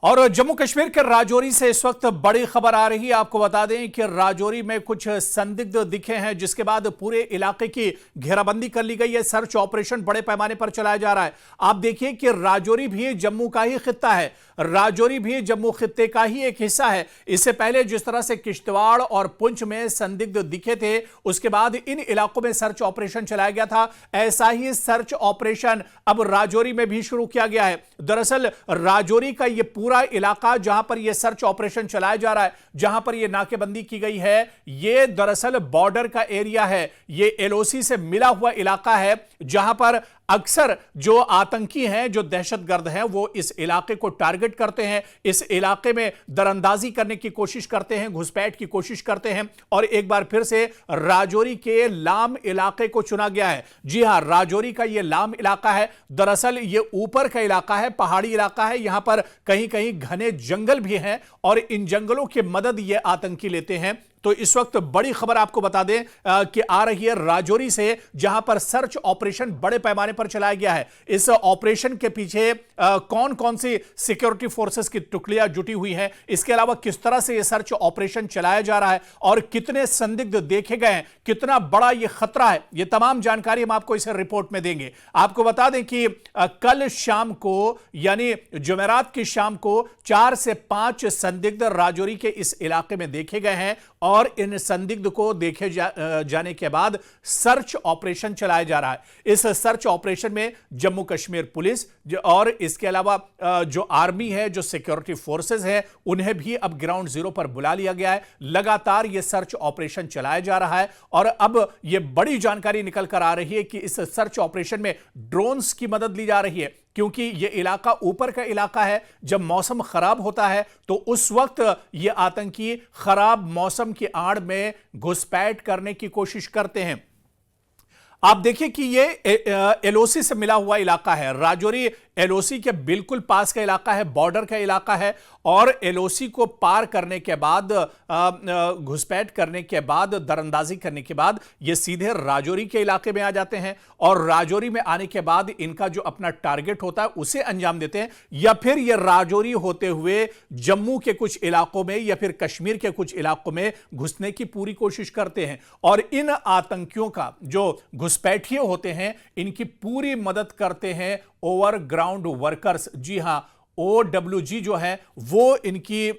और जम्मू कश्मीर के राजौरी से इस वक्त बड़ी खबर आ रही है। आपको बता दें कि राजौरी में कुछ संदिग्ध दिखे हैं, जिसके बाद पूरे इलाके की घेराबंदी कर ली गई है। सर्च ऑपरेशन बड़े पैमाने पर चलाया जा रहा है। आप देखिए कि राजौरी भी जम्मू का ही खित्ता है, राजौरी भी जम्मू खित्ते का ही एक हिस्सा है। इससे पहले जिस तरह से किश्तवाड़ और पुंछ में संदिग्ध दिखे थे, उसके बाद इन इलाकों में सर्च ऑपरेशन चलाया गया था। ऐसा ही सर्च ऑपरेशन अब राजौरी में भी शुरू किया गया है। दरअसल राजौरी का यह पूरा इलाका जहां पर यह सर्च ऑपरेशन चलाया जा रहा है, जहां पर यह नाकेबंदी की गई है, यह दरअसल बॉर्डर का एरिया है। यह एलओसी से मिला हुआ इलाका है, जहां पर अक्सर जो आतंकी हैं, जो दहशतगर्द हैं, वो इस इलाके को टारगेट करते हैं, इस इलाके में दरअंदाजी करने की कोशिश करते हैं, घुसपैठ की कोशिश करते हैं। और एक बार फिर से राजौरी के लाम इलाके को चुना गया है। जी हां, राजौरी का यह लाम इलाका है। दरअसल यह ऊपर का इलाका है, पहाड़ी इलाका है। यहां पर कहीं कहीं घने जंगल भी हैं और इन जंगलों की मदद ये आतंकी लेते हैं। तो इस वक्त बड़ी खबर आपको बता दें कि आ रही है राजौरी से, जहां पर सर्च ऑपरेशन बड़े पैमाने पर चलाया गया है। इस ऑपरेशन के पीछे कौन कौन सी सिक्योरिटी फोर्सेस की टुकड़ियां जुटी हुई हैं, इसके अलावा किस तरह से यह सर्च ऑपरेशन चलाया जा रहा है और कितने संदिग्ध देखे गए हैं, कितना बड़ा यह खतरा है, यह तमाम जानकारी हम आपको इस रिपोर्ट में देंगे। आपको बता दें कि कल शाम को, यानी जुमेरात की शाम को 4 से 5 संदिग्ध राजौरी के इस इलाके में देखे गए हैं और इन संदिग्ध को देखे जाने के बाद सर्च ऑपरेशन चलाया जा रहा है। इस सर्च ऑपरेशन में जम्मू कश्मीर पुलिस और इसके अलावा जो आर्मी है, जो सिक्योरिटी फोर्सेस है, उन्हें भी अब ग्राउंड जीरो पर बुला लिया गया है। लगातार यह सर्च ऑपरेशन चलाया जा रहा है और अब यह बड़ी जानकारी निकल कर आ रही है कि इस सर्च ऑपरेशन में ड्रोन्स की मदद ली जा रही है, क्योंकि यह इलाका ऊपर का इलाका है। जब मौसम खराब होता है तो उस वक्त यह आतंकी खराब मौसम की आड़ में घुसपैठ करने की कोशिश करते हैं। आप देखिए कि यह एलओसी से मिला हुआ इलाका है। राजौरी एलओसी के बिल्कुल पास का इलाका है, बॉर्डर का इलाका है और एलओसी को पार करने के बाद, घुसपैठ करने के बाद, दरअंदाजी करने के बाद ये सीधे राजौरी के इलाके में आ जाते हैं और राजौरी में आने के बाद इनका जो अपना टारगेट होता है उसे अंजाम देते हैं, या फिर ये राजौरी होते हुए जम्मू के कुछ इलाकों में या फिर कश्मीर के कुछ इलाकों में घुसने की पूरी कोशिश करते हैं। और इन आतंकियों का जो घुसपैठिए होते हैं, इनकी पूरी मदद करते हैं ओवरग्राउंड वर्कर्स। जी हां, OWG जो है वो इनकी,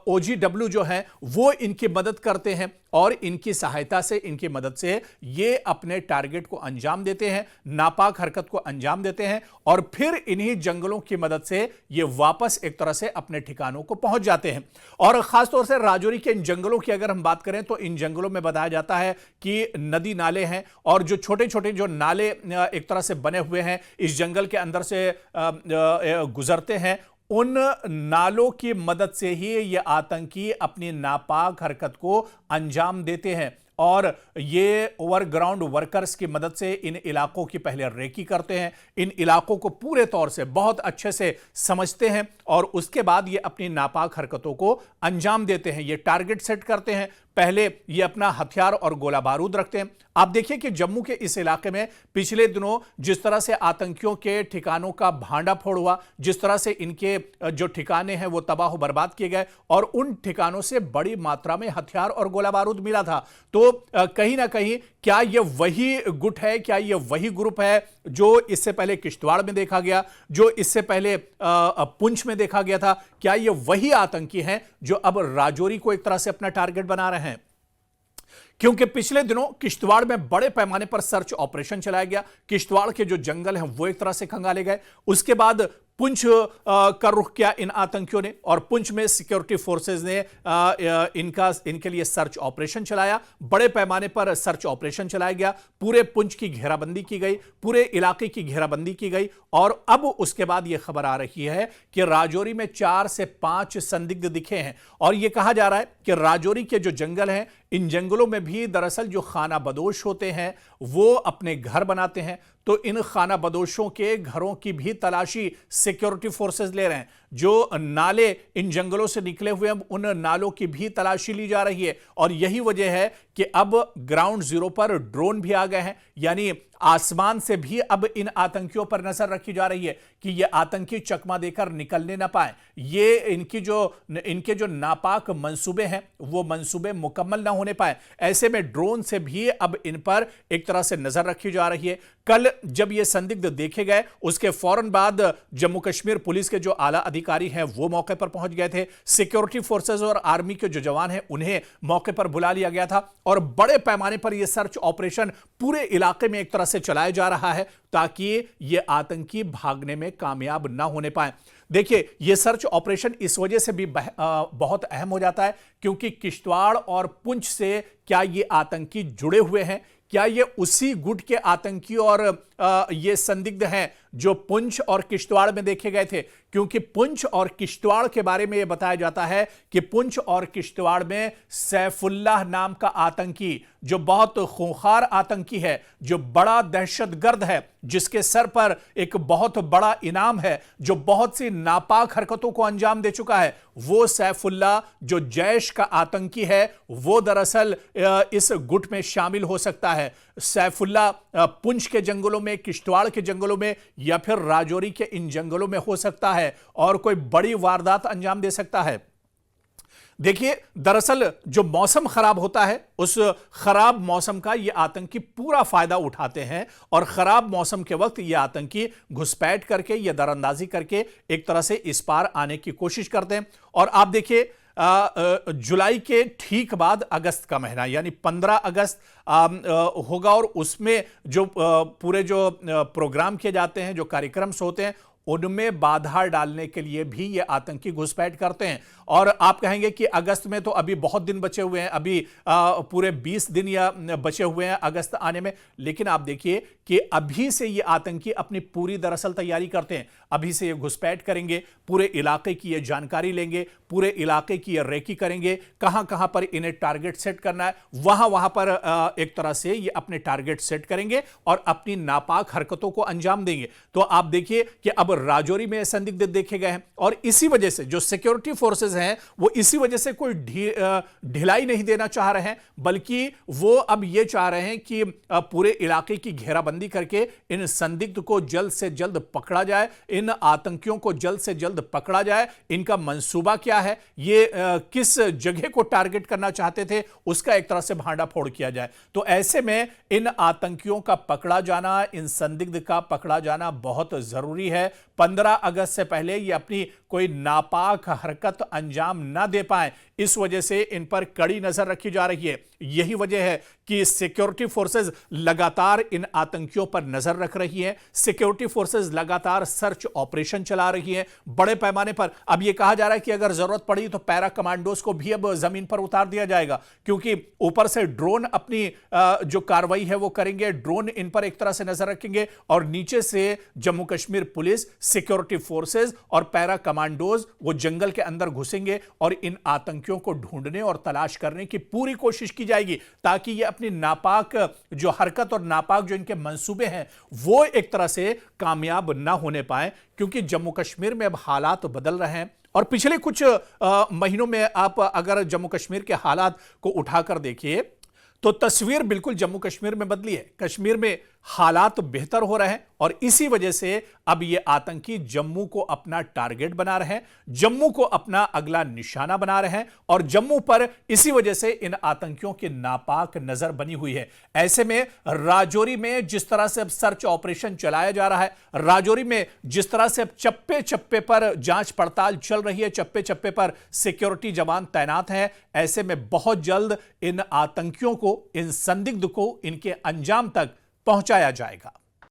OGW जो है वो इनकी मदद करते हैं और इनकी सहायता से, इनकी मदद से ये अपने टारगेट को अंजाम देते हैं, नापाक हरकत को अंजाम देते हैं और फिर इन्हीं जंगलों की मदद से ये वापस एक तरह से अपने ठिकानों को पहुंच जाते हैं। और खासतौर से राजौरी के इन जंगलों की अगर हम बात करें तो इन जंगलों में बताया जाता है कि नदी नाले हैं और जो छोटे छोटे जो नाले एक तरह से बने हुए हैं, इस जंगल के अंदर से गुजरते हैं। उन नालों की मदद से ही ये आतंकी अपनी नापाक हरकत को अंजाम देते हैं और ये ओवरग्राउंड वर्कर्स की मदद से इन इलाकों की पहले रेकी करते हैं, इन इलाकों को पूरे तौर से बहुत अच्छे से समझते हैं और उसके बाद ये अपनी नापाक हरकतों को अंजाम देते हैं। ये टारगेट सेट करते हैं, पहले ये अपना हथियार और गोला बारूद रखते हैं। आप देखिए कि जम्मू के इस इलाके में पिछले दिनों जिस तरह से आतंकियों के ठिकानों का भांडाफोड़ हुआ, जिस तरह से इनके जो ठिकाने हैं वो तबाह बर्बाद किए गए और उन ठिकानों से बड़ी मात्रा में हथियार और गोला बारूद मिला था। तो कहीं ना कहीं क्या यह वही गुट है, क्या यह वही ग्रुप है जो इससे पहले किश्तवाड़ में देखा गया, जो इससे पहले पुंछ में देखा गया था? क्या यह वही आतंकी हैं जो अब राजौरी को एक तरह से अपना टारगेट बना रहे हैं? क्योंकि पिछले दिनों किश्तवाड़ में बड़े पैमाने पर सर्च ऑपरेशन चलाया गया, किश्तवाड़ के जो जंगल हैं वो एक तरह से खंगाले गए। उसके बाद पुंछ का रुख किया इन आतंकियों ने और पुंछ में सिक्योरिटी फोर्सेस ने इनके लिए सर्च ऑपरेशन चलाया। बड़े पैमाने पर सर्च ऑपरेशन चलाया गया, पूरे पुंछ की घेराबंदी की गई, पूरे इलाके की घेराबंदी की गई और अब उसके बाद यह खबर आ रही है कि राजौरी में 4 से 5 संदिग्ध दिखे हैं और यह कहा जा रहा है कि राजौरी के जो जंगल हैं, इन जंगलों में भी दरअसल जो खाना बदोश होते हैं वो अपने घर बनाते हैं। तो इन खाना बदोशों के घरों की भी तलाशी सिक्योरिटी फोर्सेस ले रहे हैं। जो नाले इन जंगलों से निकले हुए हैं, उन नालों की भी तलाशी ली जा रही है और यही वजह है कि अब ग्राउंड जीरो पर ड्रोन भी आ गए हैं। यानी आसमान से भी अब इन आतंकियों पर नजर रखी जा रही है कि ये आतंकी चकमा देकर निकलने ना पाए, ये इनके जो नापाक मंसूबे हैं वो मंसूबे मुकम्मल ना होने पाए। ऐसे में ड्रोन से भी अब इन पर एक तरह से नजर रखी जा रही है। कल जब ये संदिग्ध देखे गए उसके फौरन बाद जम्मू कश्मीर पुलिस के जो आला अधिकारी हैं वो मौके पर पहुंच गए थे। सिक्योरिटी फोर्सेस और आर्मी के जो जवान हैं उन्हें मौके पर बुला लिया गया था और बड़े पैमाने पर यह सर्च ऑपरेशन पूरे इलाके में एक तरह से चलाया जा रहा है ताकि ये आतंकी भागने में कामयाब ना होने पाए। देखिए, यह सर्च ऑपरेशन इस वजह से भी बहुत अहम हो जाता है क्योंकि किश्तवाड़ और पुंछ से क्या ये आतंकी जुड़े हुए हैं, क्या ये उसी गुट के आतंकी और ये संदिग्ध हैं जो पुंछ और किश्तवाड़ में देखे गए थे, क्योंकि पुंछ और किश्तवाड़ के बारे में यह बताया जाता है कि पुंछ और किश्तवाड़ में सैफुल्लाह नाम का आतंकी जो बहुत खूंखार आतंकी है, जो बड़ा दहशतगर्द है, जिसके सर पर एक बहुत बड़ा इनाम है, जो बहुत सी नापाक हरकतों को अंजाम दे चुका है, वो सैफुल्लाह जो जैश का आतंकी है वो दरअसल इस गुट में शामिल हो सकता है। सैफुल्लाह पुंछ के जंगलों में, किश्तवाड़ के जंगलों में या फिर राजौरी के इन जंगलों में हो सकता है और कोई बड़ी वारदात अंजाम दे सकता है। देखिए, दरअसल जो मौसम खराब होता है उस खराब मौसम का ये आतंकी पूरा फायदा उठाते हैं और खराब मौसम के वक्त ये आतंकी घुसपैठ करके या दरअंदाजी करके एक तरह से इस पार आने की कोशिश करते हैं। और आप देखिए, जुलाई के ठीक बाद अगस्त का महीना यानी 15 अगस्त होगा और उसमें जो पूरे जो प्रोग्राम किए जाते हैं, जो कार्यक्रम होते हैं, उनमें बाधा डालने के लिए भी ये आतंकी घुसपैठ करते हैं। और आप कहेंगे कि अगस्त में तो अभी बहुत दिन बचे हुए हैं, अभी पूरे 20 दिन या बचे हुए हैं अगस्त आने में, लेकिन आप देखिए कि अभी से ये आतंकी अपनी पूरी दरअसल तैयारी करते हैं। अभी से ये घुसपैठ करेंगे, पूरे इलाके की ये जानकारी लेंगे, पूरे इलाके की ये रेकी करेंगे, कहां कहां पर इन्हें टारगेट सेट करना है वहां वहां पर एक तरह से ये अपने टारगेट सेट करेंगे और अपनी नापाक हरकतों को अंजाम देंगे। तो आप देखिए कि अब राजौरी में संदिग्ध देखे गए हैं और इसी वजह से जो सिक्योरिटी फोर्सेस हैं वो इसी वजह से कोई ढिलाई नहीं देना चाह रहे हैं, बल्कि वो अब ये चाह रहे हैं कि पूरे इलाके की घेराबंदी करके इन संदिग्ध को जल्द से जल्द पकड़ा जाए, इन आतंकियों को जल्द से जल्द पकड़ा जाए। इनका मंसूबा क्या है, ये किस जगह को टारगेट करना चाहते थे, उसका एक तरह से भांडाफोड़ किया जाए। तो ऐसे में इन आतंकियों का पकड़ा जाना, इन संदिग्ध का पकड़ा जाना बहुत जरूरी है। 15 अगस्त से पहले ये अपनी कोई नापाक हरकत अंजाम ना दे पाए, इस वजह से इन पर कड़ी नजर रखी जा रही है। यही वजह है कि सिक्योरिटी फोर्सेस लगातार इन आतंकियों पर नजर रख रही है, सिक्योरिटी फोर्सेस लगातार सर्च ऑपरेशन चला रही है बड़े पैमाने पर। अब यह कहा जा रहा है कि अगर जरूरत पड़ी तो पैरा कमांडोज को भी अब जमीन पर उतार दिया जाएगा, क्योंकि ऊपर से ड्रोन अपनी जो कार्रवाई है वो करेंगे, ड्रोन इन पर एक तरह से नजर रखेंगे और नीचे से Jammu Kashmir police, security forces और पैरा कमांडोज वो जंगल के अंदर घुसेंगे और इन आतंकियों को ढूंढने और तलाश करने की पूरी कोशिश की जाएगी ताकि ये अपनी नापाक जो हरकत और नापाक जो इनके मंसूबे हैं वो एक तरह से कामयाब ना होने पाए। क्योंकि जम्मू कश्मीर में अब हालात बदल रहे हैं और पिछले कुछ महीनों में आप अगर जम्मू कश्मीर के हालात को उठाकर देखिए तो तस्वीर बिल्कुल जम्मू कश्मीर में बदली है। कश्मीर में हालात बेहतर हो रहे हैं और इसी वजह से अब ये आतंकी जम्मू को अपना टारगेट बना रहे हैं, जम्मू को अपना अगला निशाना बना रहे हैं और जम्मू पर इसी वजह से इन आतंकियों की नापाक नजर बनी हुई है। ऐसे में राजौरी में जिस तरह से अब सर्च ऑपरेशन चलाया जा रहा है, राजौरी में जिस तरह से अब चप्पे चप्पे पर जांच पड़ताल चल रही है, चप्पे चप्पे पर सिक्योरिटी जवान तैनात हैं, ऐसे में बहुत जल्द इन आतंकियों को, इन संदिग्ध को इनके अंजाम तक पहुंचाया जाएगा।